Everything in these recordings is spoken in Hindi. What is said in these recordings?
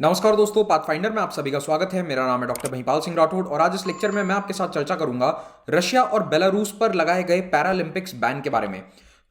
नमस्कार दोस्तों, पाथफाइंडर में आप सभी का स्वागत है। मेरा नाम है डॉक्टर महिपाल सिंह राठौड़ और आज इस लेक्चर में मैं आपके साथ चर्चा करूंगा रशिया और बेलारूस पर लगाए गए पैरालंपिक्स बैन के बारे में।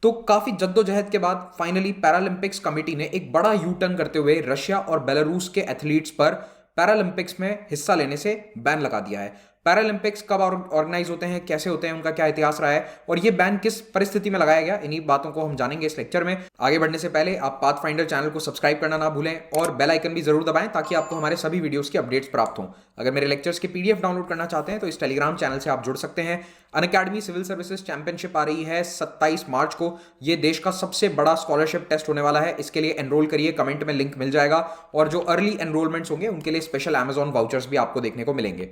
तो काफी जद्दोजहद के बाद फाइनली पैरालंपिक्स कमेटी ने एक बड़ा यू टर्न करते हुए रशिया और बेलारूस के एथलीट्स पर पैरालंपिक्स में हिस्सा लेने से बैन लगा दिया है। पैरालंपिक्स कब ऑर्गेनाइज होते हैं, कैसे होते हैं, उनका क्या इतिहास रहा है और ये बैन किस परिस्थिति में लगाया गया, इन्हीं बातों को हम जानेंगे इस लेक्चर में। आगे बढ़ने से पहले आप पाथफाइंडर चैनल को सब्सक्राइब करना ना भूलें और बेल आइकन भी जरूर दबाएं ताकि आपको हमारे सभी वीडियोस की अपडेट्स प्राप्त हों। अगर मेरे लेक्चर्स के पीडीएफ डाउनलोड करना चाहते हैं तो इस टेलीग्राम चैनल से आप जुड़ सकते हैं। अनअकैडमी सिविल सर्विसेज चैंपियनशिप आ रही है 27 मार्च को। ये देश का सबसे बड़ा स्कॉलरशिप टेस्ट होने वाला है। इसके लिए एनरोल करिए, कमेंट में लिंक मिल जाएगा और जो अर्ली एनरोलमेंट्स होंगे उनके लिए स्पेशल अमेजॉन वाउचर्स भी आपको देखने को मिलेंगे।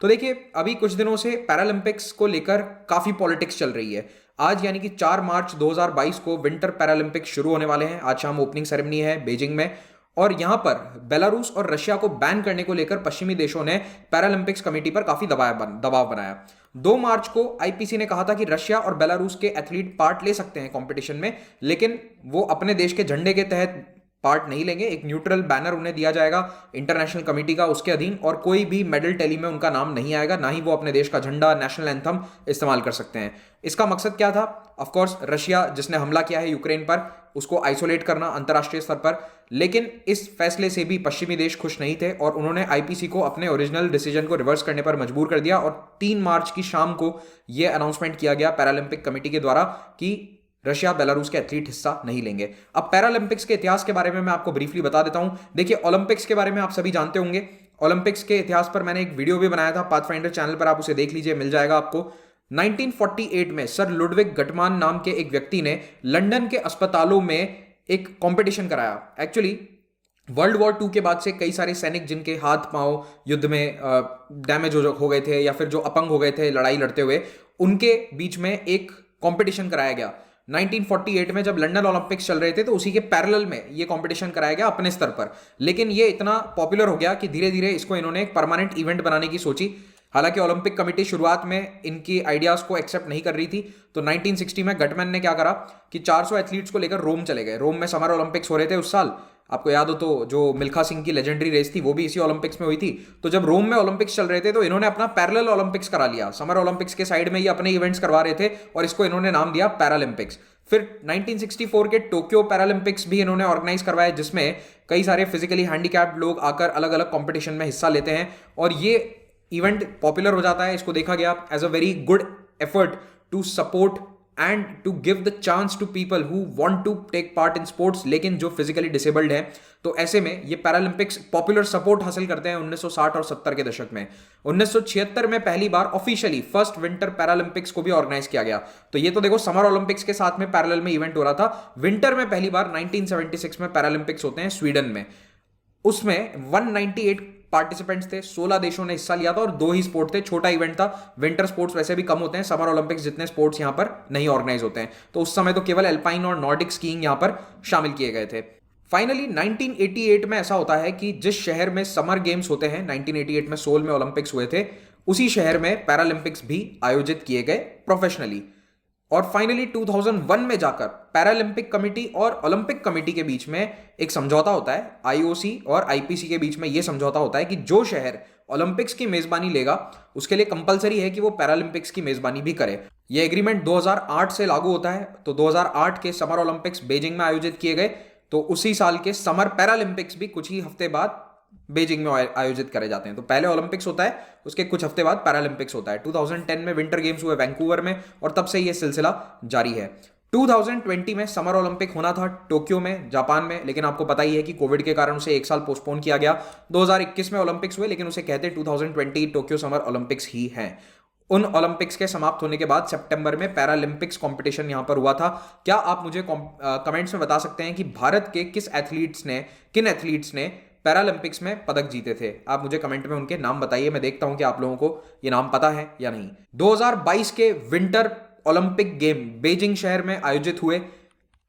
तो देखिए, अभी कुछ दिनों से पैरालंपिक्स को लेकर काफी पॉलिटिक्स चल रही है। आज यानी कि 4 मार्च 2022 को विंटर पैरालंपिक्स शुरू होने वाले हैं। आज शाम ओपनिंग सेरेमनी है बीजिंग में और यहां पर बेलारूस और रशिया को बैन करने को लेकर पश्चिमी देशों ने पैरालंपिक्स कमेटी पर काफी दबाव बनाया। 2 मार्च को आईपीसी ने कहा था कि रशिया और बेलारूस के एथलीट पार्ट ले सकते हैं कंपटीशन में, लेकिन वो अपने देश के झंडे के तहत पार्ट नहीं लेंगे। एक न्यूट्रल बैनर उन्हें दिया जाएगा इंटरनेशनल कमेटी का, उसके अधीन, और कोई भी मेडल टैली में उनका नाम नहीं आएगा, ना ही वो अपने देश का झंडा, नेशनल एंथम इस्तेमाल कर सकते हैं। इसका मकसद क्या था? ऑफ कोर्स रशिया जिसने हमला किया है यूक्रेन पर, उसको आइसोलेट करना अंतर्राष्ट्रीय स्तर पर। लेकिन इस फैसले से भी पश्चिमी देश खुश नहीं थे और उन्होंने आईपीसी को अपने ओरिजिनल डिसीजन को रिवर्स करने पर मजबूर कर दिया और 3 मार्च की शाम को यह अनाउंसमेंट किया गया पैरालंपिक कमेटी के द्वारा कि रशिया बेलारूस के एथलीट हिस्सा नहीं लेंगे। अब पैरालंपिक्स के इतिहास के बारे में मैं आपको ब्रीफली बता देता हूं। देखिए, ओलंपिक्स के बारे में आप सभी जानते होंगे। ओलंपिक्स के इतिहास पर मैंने एक वीडियो भी बनाया था पाथफाइंडर चैनल पर, आप उसे देख लीजिए, मिल जाएगा आपको। 1948 में सर लुडविग गटमान नाम के एक व्यक्ति ने लंदन के अस्पतालों में एक कंपटीशन कराया। एक्चुअली वर्ल्ड वॉर 2 के बाद से कई सारे सैनिक जिनके हाथ पांव युद्ध में डैमेज हो गए थे या फिर जो अपंग हो गए थे लड़ाई लड़ते हुए, उनके बीच में एक कंपटीशन कराया गया। 1948 में जब लंदन ओलंपिक्स चल रहे थे तो उसी के पैरेलल में ये कंपटीशन कराया गया अपने स्तर पर। लेकिन ये इतना पॉपुलर हो गया कि धीरे धीरे इसको इन्होंने एक परमानेंट इवेंट बनाने की सोची। हालांकि ओलंपिक कमेटी शुरुआत में इनकी आइडियाज को एक्सेप्ट नहीं कर रही थी। तो 1960 में गटमैन ने क्या करा कि 400 एथलीट्स को लेकर रोम चले गए। रोम में समर ओलंपिक्स हो रहे थे उस साल, आपको याद हो तो जो मिल्खा सिंह की लेजेंडरी रेस थी वो भी इसी ओलंपिक्स में हुई थी। तो जब रोम में ओलंपिक्स चल रहे थे तो इन्होंने अपना पैरेलल ओलंपिक्स करा लिया। समर ओलंपिक्स के साइड में ये अपने इवेंट्स करवा रहे थे और इसको इन्होंने नाम दिया पैरालंपिक्स। फिर 1964 के टोक्यो पैरालंपिक्स भी इन्होंने ऑर्गेनाइज करवाए, जिसमें कई सारे फिजिकली हैंडीकैप्ड लोग आकर अलग अलग कंपटीशन में हिस्सा लेते हैं और ये इवेंट पॉपुलर हो जाता है। इसको देखा गया as a very good effort to support and to give the chance to people who want to take part in sports, लेकिन जो फिजिकली डिसेबल्ड हैं। तो ऐसे में ये पैरालंपिक्स पॉपुलर सपोर्ट हासिल करते हैं 1960 और 70 के दशक में। 1976 में पहली बार ऑफिशियली फर्स्ट विंटर पैरालंपिक्स को भी ऑर्गेनाइज किया गया। तो ये तो देखो, समर ओलंपिक्स के साथ में पैरेलल में इवेंट हो रहा था। विंटर में पहली बार 1976 में पैरालंपिक्स होते हैं स्वीडन में। उसमें 198 पार्टिसिपेंट्स थे, 16 देशों ने हिस्सा लिया था और 2 ही स्पोर्ट थे, छोटा इवेंट था। विंटर स्पोर्ट्स वैसे भी कम होते हैं, समर ओलंपिक्स जितने स्पोर्ट्स यहां पर नहीं ऑर्गेनाइज होते हैं। तो उस समय तो केवल एल्पाइन और नॉर्डिक स्कीइंग यहां पर शामिल किए गए थे। फाइनली 1988 में ऐसा होता है कि जिस शहर में समर गेम्स होते हैं, 1988 में सोल में ओलंपिक्स हुए थे, उसी शहर में पैरालंपिक्स भी आयोजित किए गए प्रोफेशनली। और फाइनली 2001 में जाकर पैरालंपिक कमेटी और ओलंपिक कमेटी के बीच में एक समझौता होता है। आईओसी और आईपीसी के बीच में यह समझौता होता है कि जो शहर ओलंपिक्स की मेजबानी लेगा उसके लिए कंपलसरी है कि वो पैरालंपिक्स की मेजबानी भी करे। यह एग्रीमेंट 2008 से लागू होता है। तो 2008 के समर ओलंपिक्स बीजिंग में आयोजित किए गए, तो उसी साल के समर पैरालंपिक्स भी कुछ ही हफ्ते बाद बीजिंग में आयोजित करे जाते हैं। तो पहले ओलंपिक्स होता है, उसके कुछ हफ्ते बाद पैरालंपिक्स होता है। 2010 में विंटर गेम्स हुए वैंकूवर में और तब से यह सिलसिला जारी है। 2020 में समर ओलंपिक होना था टोक्यो में, जापान में, लेकिन आपको पता ही है कि कोविड के कारण उसे 1 साल पोस्टपोन किया गया। 2021 में ओलंपिक्स हुए, लेकिन उसे कहते 2020 टोक्यो समर ओलंपिक्स ही हैं। उन ओलंपिक्स के समाप्त होने के बाद सितंबर में पैरालंपिक्स कंपटीशन यहां पर हुआ था। क्या आप मुझे कमेंट्स में बता सकते हैं कि भारत के किन एथलीट्स ने पैरालंपिक्स में पदक जीते थे? आप मुझे कमेंट में उनके नाम बताइए, मैं देखता हूं कि आप लोगों को ये नाम पता है या नहीं। 2022 के विंटर ओलंपिक गेम बीजिंग शहर में आयोजित हुए।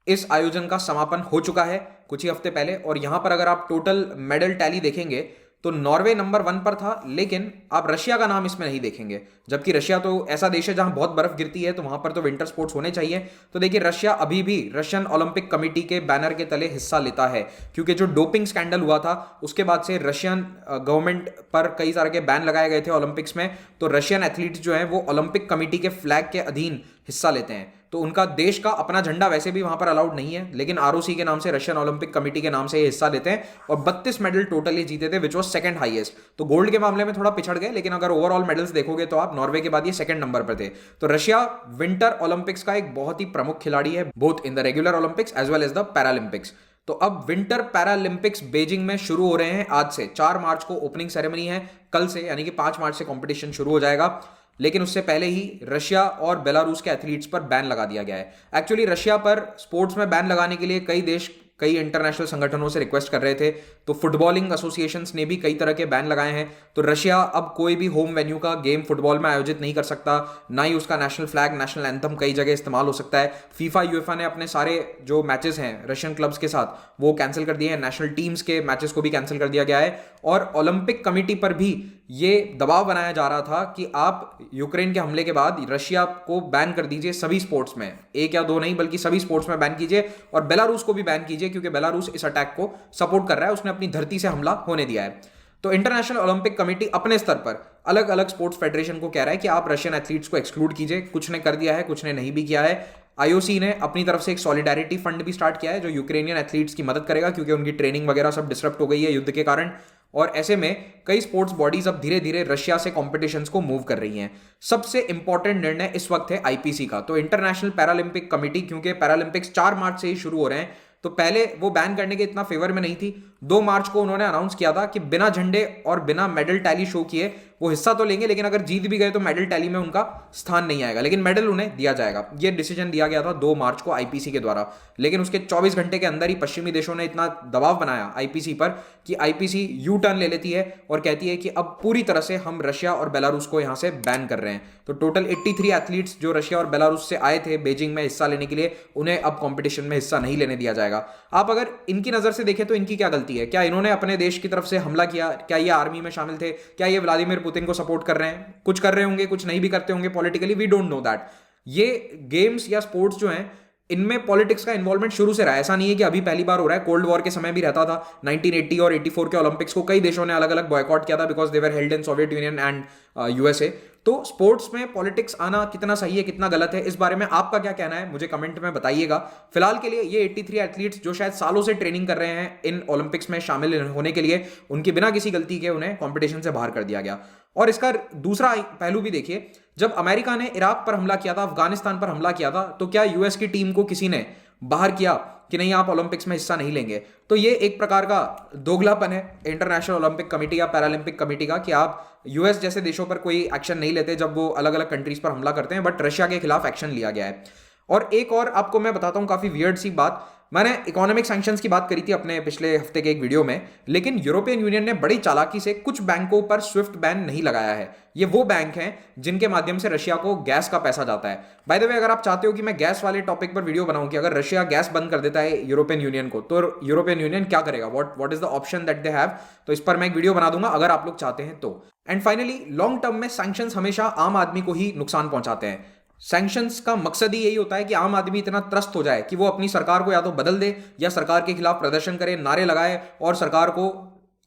इस आयोजन का समापन हो चुका है कुछ ही हफ्ते पहले और यहां पर अगर आप टोटल मेडल टैली देखेंगे तो नॉर्वे नंबर 1 पर था, लेकिन आप रशिया का नाम इसमें नहीं देखेंगे, जबकि रशिया तो ऐसा देश है जहां बहुत बर्फ गिरती है, तो वहां पर तो विंटर स्पोर्ट्स होने चाहिए। तो देखिए रशिया अभी भी रशियन ओलंपिक कमेटी के बैनर के तले हिस्सा लेता है, क्योंकि जो डोपिंग स्कैंडल हुआ था उसके बाद से रशियन गवर्नमेंट पर कई सारे के बैन लगाए गए थे ओलंपिक्स में। तो रशियन एथलीट्स जो हैं वो ओलंपिक कमेटी के फ्लैग के अधीन हिस्सा लेते हैं। तो उनका देश का अपना झंडा वैसे भी वहां पर अलाउड नहीं है, लेकिन आरओसी के नाम से, रशियन ओलंपिक कमेटी के नाम से ये हिस्सा लेते हैं, और 32 मेडल टोटली जीते थे, विच वॉज सेकंड हाईएस्ट। तो गोल्ड के मामले में थोड़ा पिछड़ गए, लेकिन अगर ओवरऑल मेडल्स देखोगे तो आप नॉर्वे के बाद ये सेकंड नंबर पर थे। तो रशिया विंटर ओलंपिक्स का एक बहुत ही प्रमुख खिलाड़ी है, both in the regular Olympics as well as the Paralympics. तो अब विंटर पैरालंपिक्स बीजिंग में शुरू हो रहे हैं आज से। 4 मार्च को ओपनिंग सेरेमनी है, कल से यानी कि 5 मार्च से कंपटीशन शुरू हो जाएगा। लेकिन उससे पहले ही रशिया और बेलारूस के एथलीट्स पर बैन लगा दिया गया है। एक्चुअली रशिया पर स्पोर्ट्स में बैन लगाने के लिए कई देश कई इंटरनेशनल संगठनों से रिक्वेस्ट कर रहे थे। तो फुटबॉलिंग एसोसिएशंस ने भी कई तरह के बैन लगाए हैं। तो रशिया अब कोई भी होम वेन्यू का गेम फुटबॉल में आयोजित नहीं कर सकता, ना ही उसका नेशनल फ्लैग, नेशनल एंथम कई जगह इस्तेमाल हो सकता है। फीफा यूएफए ने अपने सारे जो मैचेस हैं रशियन क्लब्स के साथ वो कैंसिल कर दिए हैं। नेशनल टीम्स के मैचेस को भी कैंसिल कर दिया गया है। और ओलंपिक कमेटी पर भी ये दबाव बनाया जा रहा था कि आप यूक्रेन के हमले के बाद रशिया को बैन कर दीजिए सभी स्पोर्ट्स में, एक या दो नहीं बल्कि सभी स्पोर्ट्स में बैन कीजिए, और बेलारूस को भी बैन कीजिए, क्योंकि बेलारूस इस अटैक को सपोर्ट कर रहा है, उसने अपनी धरती से हमला होने दिया है। तो इंटरनेशनल ओलंपिक कमेटी अपने स्तर पर अलग अलग स्पोर्ट्स फेडरेशन को कह रहा है कि आप रशियन एथलीट्स को एक्सक्लूड कीजिए। कुछ ने कर दिया है, कुछ ने नहीं भी किया है। आईओसी ने अपनी तरफ से एक सॉलिडारिटी फंड भी स्टार्ट किया है जो यूक्रेनियन एथलीट्स की मदद करेगा, क्योंकि उनकी ट्रेनिंग वगैरह सब डिसरप्ट हो गई है युद्ध के कारण। और ऐसे में कई स्पोर्ट्स बॉडीज अब धीरे धीरे रशिया से कॉम्पिटिशन्स को मूव कर रही हैं। सबसे इंपॉर्टेंट निर्णय इस वक्त है आईपीसी का। तो इंटरनेशनल पैरालंपिक कमेटी, क्योंकि पैरालंपिक्स 4 मार्च से ही शुरू हो रहे हैं, तो पहले वो बैन करने के इतना फेवर में नहीं थी। 2 मार्च को उन्होंने अनाउंस किया था कि बिना झंडे और बिना मेडल टैली शो किए वो हिस्सा तो लेंगे, लेकिन अगर जीत भी गए तो मेडल टैली में उनका स्थान नहीं आएगा, लेकिन मेडल उन्हें दिया जाएगा। ये डिसीजन दिया गया था 2 मार्च को आईपीसी के द्वारा। लेकिन उसके 24 घंटे के अंदर ही पश्चिमी देशों ने इतना दबाव बनाया आईपीसी पर कि आईपीसी यू टर्न ले लेती है और कहती है कि अब पूरी तरह से हम रशिया और बेलारूस को यहां से बैन कर रहे हैं। तो टोटल 83 एथलीट्स जो रशिया और बेलारूस से आए थे बीजिंग में हिस्सा लेने के लिए, उन्हें अब कंपटीशन में हिस्सा नहीं लेने दिया जाएगा। आप अगर इनकी नजर से देखें तो इनकी क्या गलती है? क्या इन्होंने अपने देश की तरफ से हमला किया? क्या ये आर्मी में शामिल थे? क्या ये व्लादिमीर पुतिन को सपोर्ट कर रहे हैं? कुछ कर रहे होंगे, कुछ नहीं भी करते होंगे politically, we don't know that. ये गेम्स या स्पोर्ट्स जो हैं इनमें पॉलिटिक्स का इन्वॉल्वमेंट शुरू से रहा है, ऐसा नहीं है कि अभी पहली बार हो रहा है। कोल्ड वॉर के समय भी रहता था। 1980 और 84 के ओलंपिक्स को कई देशों ने अलग अलग बॉयकॉट किया था because they were held in Soviet union and USA. तो स्पोर्ट्स में पॉलिटिक्स आना कितना सही है, कितना गलत है, इस बारे में आपका क्या कहना है मुझे कमेंट में बताइएगा। फिलहाल के लिए ये 83 एथलीट्स जो शायद सालों से ट्रेनिंग कर रहे हैं इन ओलंपिक्स में शामिल होने के लिए, उनकी बिना किसी गलती के उन्हें कॉम्पिटिशन से बाहर कर दिया गया। और इसका दूसरा पहलू भी देखिए, जब अमेरिका ने इराक पर हमला किया था, अफगानिस्तान पर हमला किया था, तो क्या यूएस की टीम को किसी ने बाहर किया कि नहीं आप ओलंपिक्स में हिस्सा नहीं लेंगे? तो ये एक प्रकार का दोगलापन है इंटरनेशनल ओलंपिक कमेटी या पैरालंपिक कमेटी का कि आप यूएस जैसे देशों पर कोई एक्शन नहीं लेते जब वो अलग अलग कंट्रीज पर हमला करते हैं, बट रशिया के खिलाफ एक्शन लिया गया है। और एक और आपको मैं बताता हूं काफी वियर्ड सी बात, मैंने इकोनॉमिक सैंक्शंस की बात करी थी अपने पिछले हफ्ते के एक वीडियो में, लेकिन यूरोपियन यूनियन ने बड़ी चालाकी से कुछ बैंकों पर स्विफ्ट बैन नहीं लगाया है। ये वो बैंक हैं जिनके माध्यम से रशिया को गैस का पैसा जाता है। बाय द वे, अगर आप चाहते हो कि मैं गैस वाले टॉपिक पर वीडियो बनाऊं कि अगर रशिया गैस बंद कर देता है यूरोपियन यूनियन को, तो यूरोपियन यूनियन क्या करेगा, what is the option that they have, तो इस पर मैं एक वीडियो बना दूंगा अगर आप लोग चाहते हैं तो। एंड फाइनली, लॉन्ग टर्म में सैंक्शंस हमेशा आम आदमी को ही नुकसान पहुंचाते हैं। सैंक्शंस का मकसद ही यही होता है कि आम आदमी इतना त्रस्त हो जाए कि वो अपनी सरकार को या तो बदल दे या सरकार के खिलाफ प्रदर्शन करे, नारे लगाए और सरकार को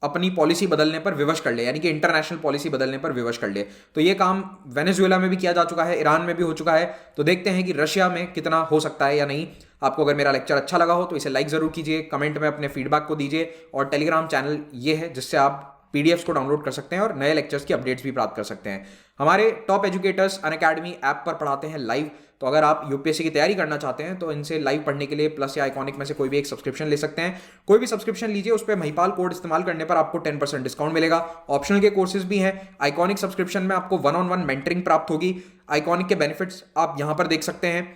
अपनी पॉलिसी बदलने पर विवश कर ले, यानी कि इंटरनेशनल पॉलिसी बदलने पर विवश कर ले। तो ये काम वेनेजुएला में भी किया जा चुका है, ईरान में भी हो चुका है। तो देखते हैं कि रशिया में कितना हो सकता है या नहीं। आपको अगर मेरा लेक्चर अच्छा लगा हो तो इसे लाइक जरूर कीजिए, कमेंट में अपने फीडबैक को दीजिए, और टेलीग्राम चैनल ये है जिससे आप पीडीएफ्स को डाउनलोड कर सकते हैं और नए लेक्चर्स की अपडेट्स भी प्राप्त कर सकते हैं। हमारे टॉप एजुकेटर्स अनअकैडमी ऐप पर पढ़ाते हैं लाइव। तो अगर आप यूपीएससी की तैयारी करना चाहते हैं तो इनसे लाइव पढ़ने के लिए प्लस या आइकॉनिक में से कोई भी एक सब्सक्रिप्शन ले सकते हैं। कोई भी सब्सक्रिप्शन लीजिए, उस पर महिपाल कोड इस्तेमाल करने पर आपको 10% डिस्काउंट मिलेगा। ऑप्शनल के कोर्सेज भी हैं। आइकॉनिक सब्सक्रिप्शन में आपको 1-on-1 मेंटरिंग प्राप्त होगी। आइकॉनिक के बेनिफिट्स आप यहां पर देख सकते हैं।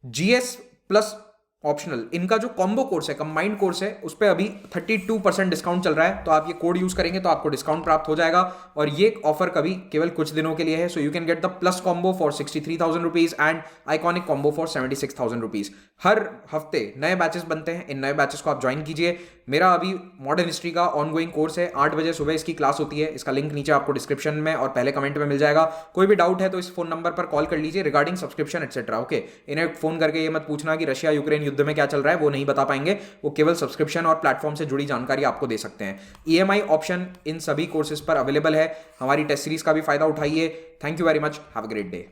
जीएस प्लस ऑप्शनल, इनका जो कॉम्बो कोर्स है, कंबाइंड कोर्स है, उस पर अभी 32% डिस्काउंट चल रहा है। तो आप ये कोड यूज करेंगे तो आपको डिस्काउंट प्राप्त हो जाएगा। और ये ऑफर कभी केवल कुछ दिनों के लिए है। So you can get the plus combo for 63,000 rupees and iconic combo for 76,000 rupees. हर हफ्ते नए बैचेस बनते हैं, इन नए बैचेस को आप ज्वाइन कीजिए। मेरा अभी मॉडर्न हिस्ट्री का ऑनगोइंग कोर्स है, 8 बजे सुबह इसकी क्लास होती है। इसका लिंक नीचे आपको डिस्क्रिप्शन में और पहले कमेंट में मिल जाएगा। कोई भी डाउट है तो इस फोन नंबर पर कॉल कर लीजिए रिगार्डिंग सब्सक्रिप्शन एक्सेट्रा। ओके, इन्हें फोन करके ये मत पूछना कि रशिया यूक्रेन युद्ध में क्या चल रहा है, वो नहीं बता पाएंगे। वो केवल सब्सक्रिप्शन और प्लेटफॉर्म से जुड़ी जानकारी आपको दे सकते हैं। EMI ऑप्शन इन सभी कोर्सेज पर अवेलेबल है। हमारी टेस्ट सीरीज का भी फायदा उठाइए। Thank you very much, have a great day.